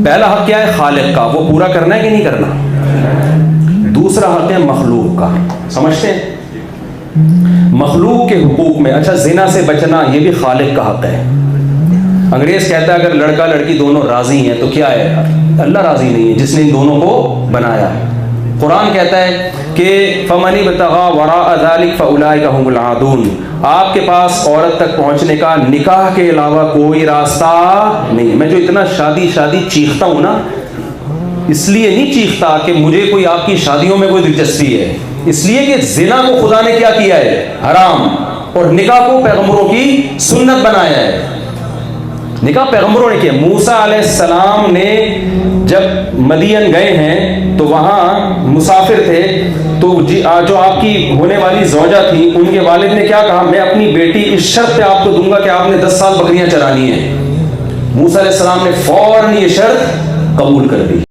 پہلا حق کیا ہے؟ خالق کا، وہ پورا کرنا ہے کہ نہیں کرنا؟ دوسرا حق ہے مخلوق کا، سمجھتے ہیں؟ مخلوق کے حقوق میں اچھا زنا سے بچنا یہ بھی خالق کا حق ہے۔ انگریز کہتا ہے اگر لڑکا لڑکی دونوں راضی ہیں تو کیا ہے؟ اللہ راضی نہیں ہے جس نے ان دونوں کو بنایا۔ قرآن کہتا ہے کہ فَمَنِ ابْتَغَىٰ وَرَاءَ ذَلِكَ فَأُولَٰئِكَ هُمُ الْعَادُونَ، آپ کے پاس عورت تک پہنچنے کا نکاح کے علاوہ کوئی راستہ نہیں۔ میں جو اتنا شادی چیختا ہوں نا، اس لیے نہیں چیختا کہ مجھے کوئی آپ کی شادیوں میں کوئی دلچسپی ہے، اس لیے کہ زنا کو خدا نے کیا کیا ہے؟ حرام، اور نکاح کو پیغمبروں کی سنت بنایا ہے۔ نکاح پیغمبروں نے کیا۔ موسیٰ علیہ السلام نے جب مدین گئے ہیں تو وہاں مسافر تھے، تو جو آپ کی ہونے والی زوجہ تھی ان کے والد نے کیا کہا؟ میں اپنی بیٹی اس شرط پہ آپ کو دوں گا کہ آپ نے 10 سال بکریاں چرانی ہیں۔ موسیٰ علیہ السلام نے فوراً یہ شرط قبول کر دی۔